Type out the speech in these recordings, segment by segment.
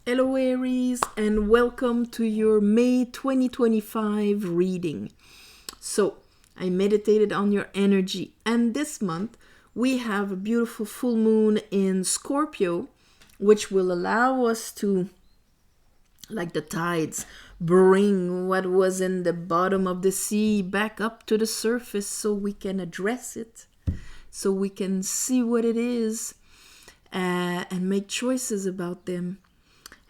Hello Aries and welcome to your May 2025 reading. So, I meditated on your energy and this month we have a beautiful full moon in Scorpio which will allow us to, like the tides, bring what was in the bottom of the sea back up to the surface so we can address it, so we can see what it is and make choices about them.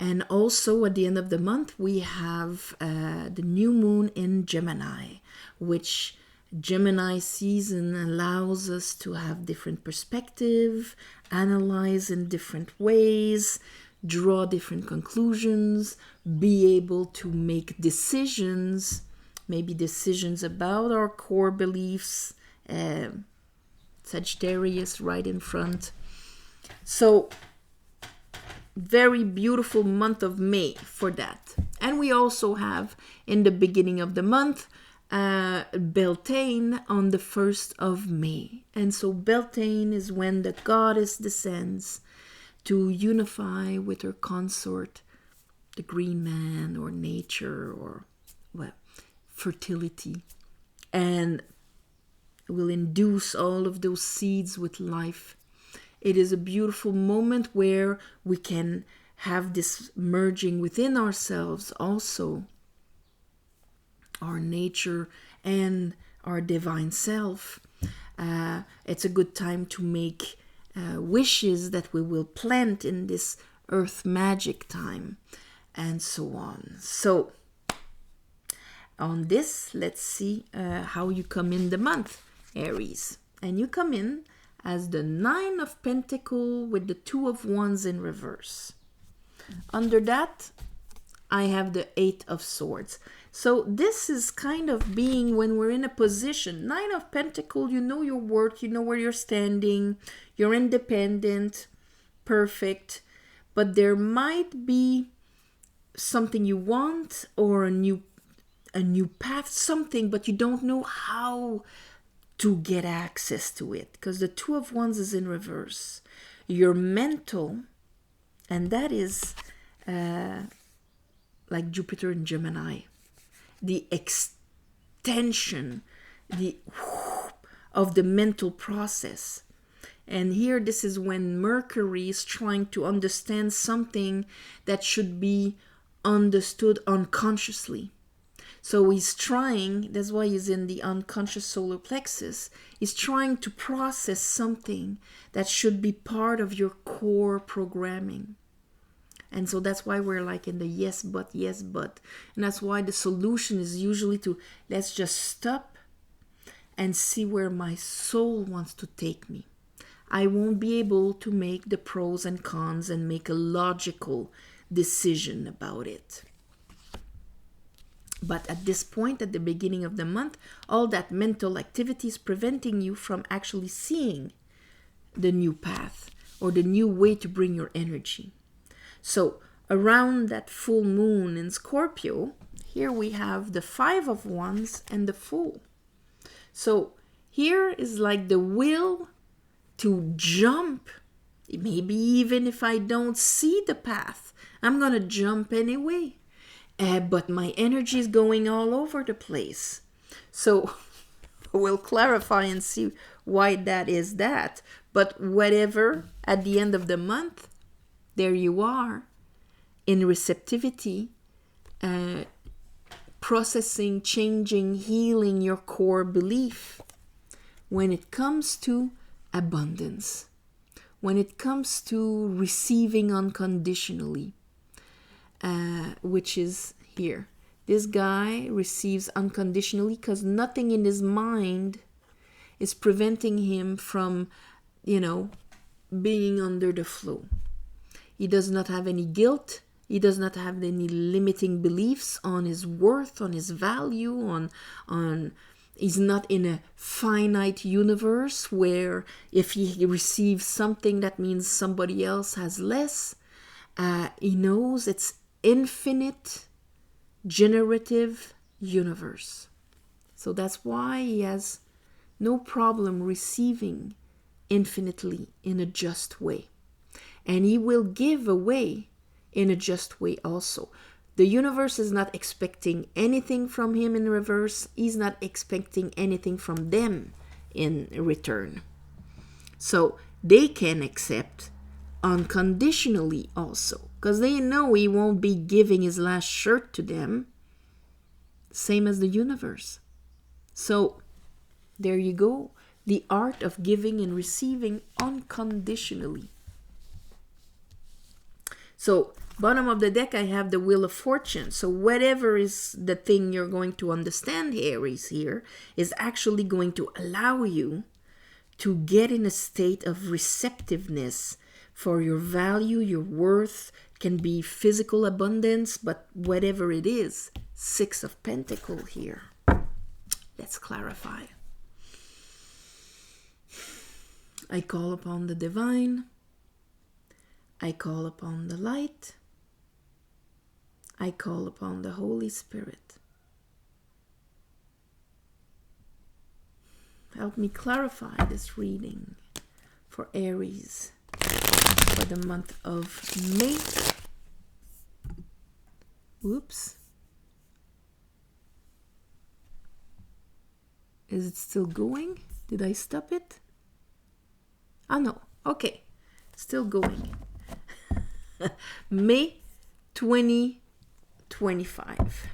And also at the end of the month, we have the new moon in Gemini, which Gemini season allows us to have different perspective, analyze in different ways, draw different conclusions, be able to make decisions, maybe decisions about our core beliefs. Sagittarius right in front. So, very beautiful month of May for that. And we also have in the beginning of the month Beltane on the 1st of May. And so Beltane is when the goddess descends to unify with her consort, the green man or nature or fertility, and will induce all of those seeds with life. It is a beautiful moment where we can have this merging within ourselves also, our nature and our divine self. It's a good time to make wishes that we will plant in this earth magic time and so on. So on this, let's see how you come in the month, Aries. And you come in as the 9 of Pentacles with the 2 of Wands in reverse. Under that, I have the 8 of Swords. So this is kind of being when we're in a position. 9 of Pentacles, you know your worth, you know where you're standing, you're independent, perfect, but there might be something you want or a new path, something, but you don't know how to get access to it, because the 2 of Wands is in reverse. Your mental, and that is like Jupiter in Gemini, the extension of the mental process. And here this is when Mercury is trying to understand something that should be understood unconsciously. So he's trying, that's why he's in the unconscious solar plexus, he's trying to process something that should be part of your core programming. And so that's why we're like in the yes, but. And that's why the solution is usually to, let's just stop and see where my soul wants to take me. I won't be able to make the pros and cons and make a logical decision about it. But at this point, at the beginning of the month, all that mental activity is preventing you from actually seeing the new path or the new way to bring your energy. So around that full moon in Scorpio, here we have the 5 of Wands and the Fool. So here is like the will to jump. Maybe even if I don't see the path, I'm going to jump anyway. But my energy is going all over the place. So we'll clarify and see why that is that. But whatever, at the end of the month, there you are in receptivity, processing, changing, healing your core belief when it comes to abundance, when it comes to receiving unconditionally. Which is here. This guy receives unconditionally because nothing in his mind is preventing him from, being under the flow. He does not have any guilt. He does not have any limiting beliefs on his worth, on his value, on he's not in a finite universe where if he receives something that means somebody else has less. He knows it's infinite, generative universe. So that's why he has no problem receiving infinitely in a just way. And he will give away in a just way also. The universe is not expecting anything from him in reverse. He's not expecting anything from them in return. So they can accept unconditionally also, because they know he won't be giving his last shirt to them, same as the universe. So there you go, the art of giving and receiving unconditionally. So bottom of the deck, I have the Wheel of Fortune. So whatever is the thing you're going to understand, Aries, here is actually going to allow you to get in a state of receptiveness for your value, your worth. It can be physical abundance, but whatever it is. Six of Pentacles here. Let's clarify. I call upon the divine. I call upon the light. I call upon the Holy Spirit. Help me clarify this reading for Aries for the month of May. Whoops. Is it still going? Did I stop it? Ah, no. Okay. Still going. May 2025.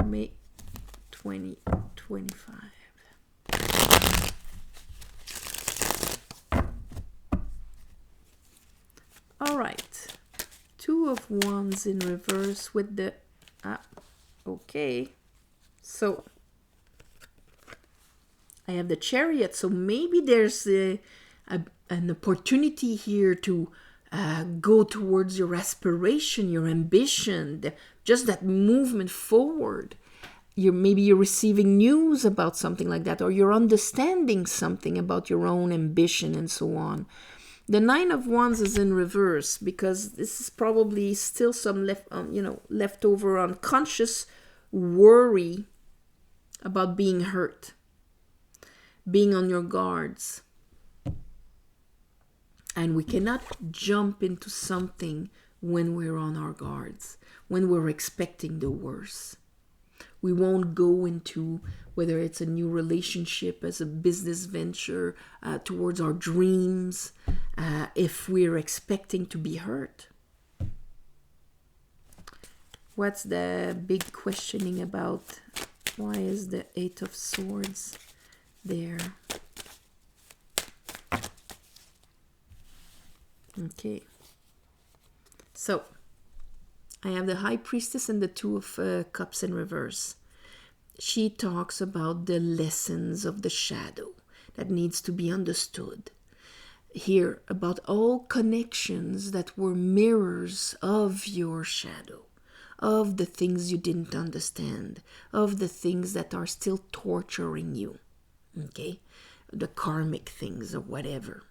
May 2025. All right. Two of Wands in reverse with the... okay. So, I have the Chariot. So maybe there's an opportunity here to go towards your aspiration, your ambition, just that movement forward. Maybe you're receiving news about something like that, or you're understanding something about your own ambition and so on. The Nine of Wands is in reverse because this is probably still some leftover unconscious worry about being hurt, being on your guards. And we cannot jump into something when we're on our guards, when we're expecting the worst. We won't go into whether it's a new relationship, as a business venture, towards our dreams, if we're expecting to be hurt. What's the big questioning about? Why is the Eight of Swords there? Okay. So, I have the High Priestess and the Two of Cups in reverse. She talks about the lessons of the shadow that needs to be understood. Here, about all connections that were mirrors of your shadow, of the things you didn't understand, of the things that are still torturing you, okay? The karmic things or whatever.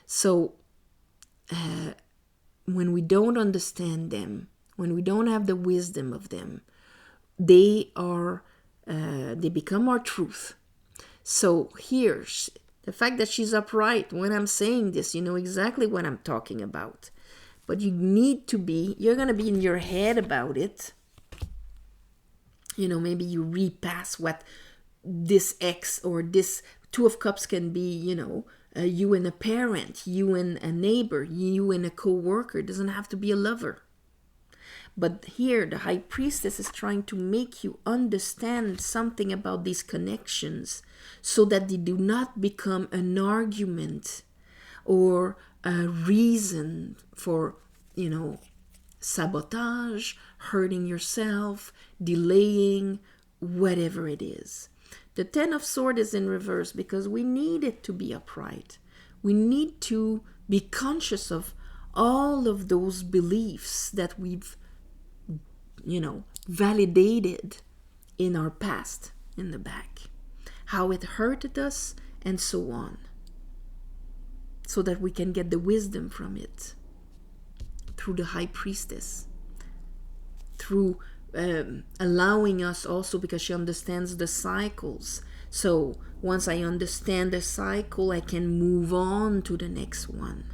So, when we don't understand them, when we don't have the wisdom of them, they become our truth. So here, the fact that she's upright, when I'm saying this, you know exactly what I'm talking about. But you're going to be in your head about it. Maybe you repass what this ex or this Two of Cups can be, you and a parent, you and a neighbor, you and a co-worker. It doesn't have to be a lover. But here, the High Priestess is trying to make you understand something about these connections so that they do not become an argument or a reason for, sabotage, hurting yourself, delaying, whatever it is. The Ten of Swords is in reverse because we need it to be upright. We need to be conscious of all of those beliefs that we've validated in our past, in the back, how it hurted us and so on, so that we can get the wisdom from it through the High Priestess, through allowing us also, because she understands the cycles. So once I understand the cycle, I can move on to the next one.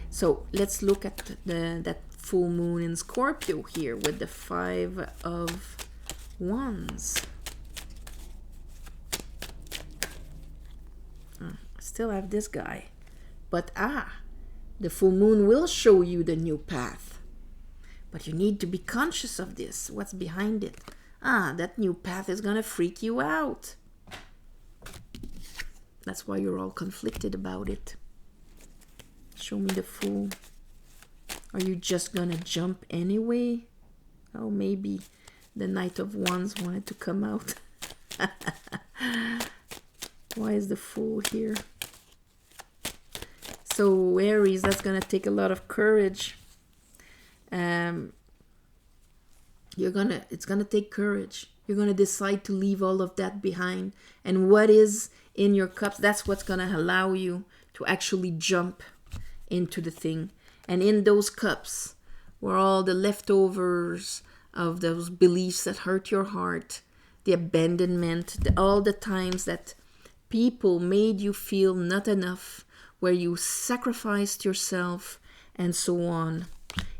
So let's look at that full moon in Scorpio here with the 5 of Wands. I still have this guy. But the full moon will show you the new path. But you need to be conscious of this. What's behind it? That new path is going to freak you out. That's why you're all conflicted about it. Show me the Fool. Are you just going to jump anyway? Oh, maybe the Knight of Wands wanted to come out. Why is the Fool here? So Aries, that's going to take a lot of courage. It's gonna take courage. You're gonna decide to leave all of that behind, and what is in your cups, that's what's gonna allow you to actually jump into the thing. And in those cups were all the leftovers of those beliefs that hurt your heart, the abandonment, all the times that people made you feel not enough, where you sacrificed yourself, and so on.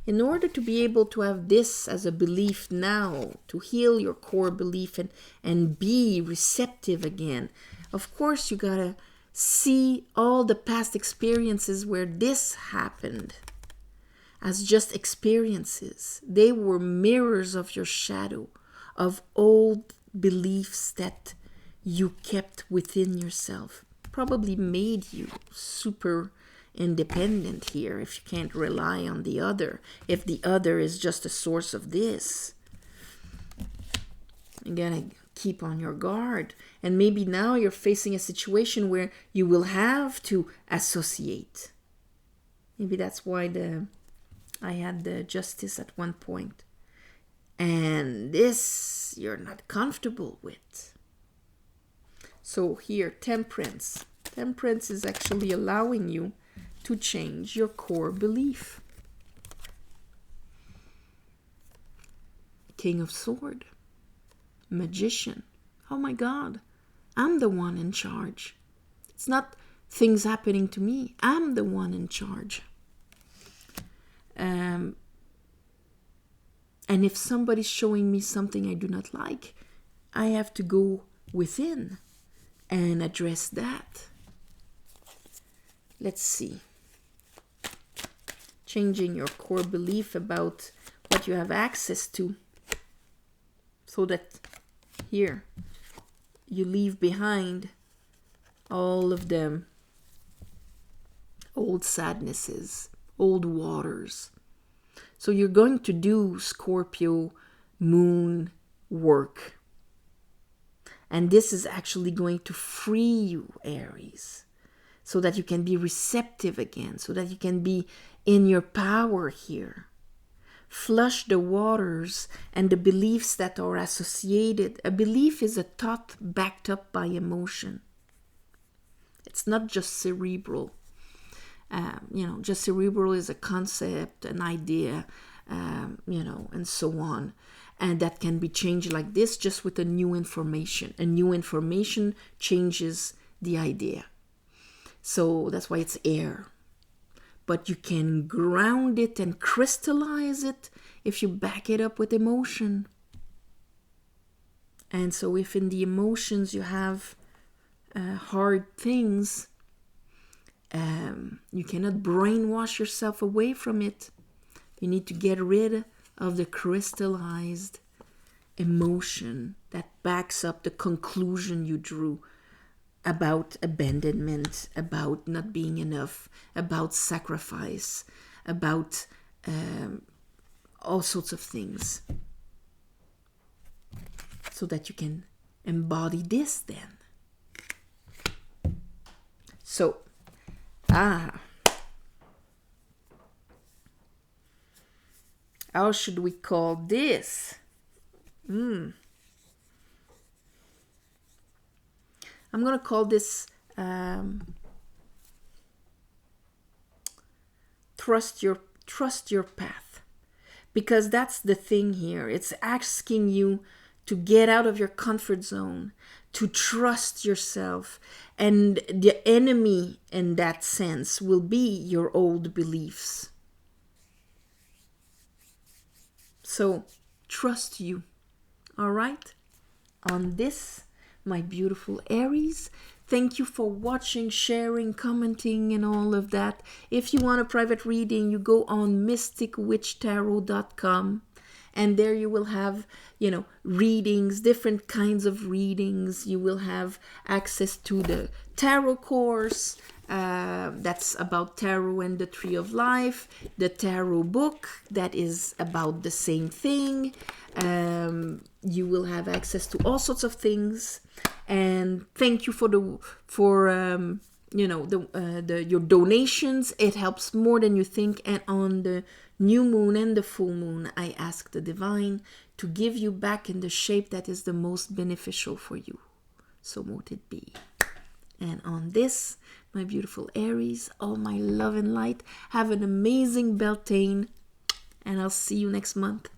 In order to be able to have this as a belief now, to heal your core belief and be receptive again, of course you gotta see all the past experiences where this happened as just experiences. They were mirrors of your shadow, of old beliefs that you kept within yourself. Probably made you super independent here if you can't rely on the other, if the other is just a source of this. You gotta keep on your guard. And maybe now you're facing a situation where you will have to associate. Maybe that's why I had the Justice at one point. And this you're not comfortable with. So here, Temperance. Temperance is actually allowing you to change your core belief. King of Sword. Magician. Oh my God. I'm the one in charge. It's not things happening to me. I'm the one in charge. And if somebody's showing me something I do not like, I have to go within and address that. Let's see. Changing your core belief about what you have access to, so that here you leave behind all of them old sadnesses, old waters. So you're going to do Scorpio moon work. And this is actually going to free you, Aries, so that you can be receptive again, so that you can be in your power here. Flush the waters and the beliefs that are associated. A belief is a thought backed up by emotion. It's not just cerebral. Just cerebral is a concept, an idea, and so on. And that can be changed like this, just with a new information. A new information changes the idea. So that's why it's air. But you can ground it and crystallize it if you back it up with emotion. And so if in the emotions you have hard things, you cannot brainwash yourself away from it. You need to get rid of the crystallized emotion that backs up the conclusion you drew about abandonment, about not being enough, about sacrifice, about all sorts of things. So that you can embody this then. So, how should we call this? I'm going to call this trust your path. because that's the thing here. It's asking you to get out of your comfort zone, to trust yourself. And the enemy in that sense will be your old beliefs. So trust you. All right? On this, my beautiful Aries, thank you for watching, sharing, commenting, and all of that. If you want a private reading, you go on mysticwitchtarot.com. And there you will have, readings, different kinds of readings. You will have access to the tarot course. That's about tarot and the tree of life. The tarot book that is about the same thing. You will have access to all sorts of things. And thank you for your donations. It helps more than you think. And on the new moon and the full moon, I ask the divine to give you back in the shape that is the most beneficial for you. So mote it be. And on this, my beautiful Aries, all my love and light, have an amazing Beltane, and I'll see you next month.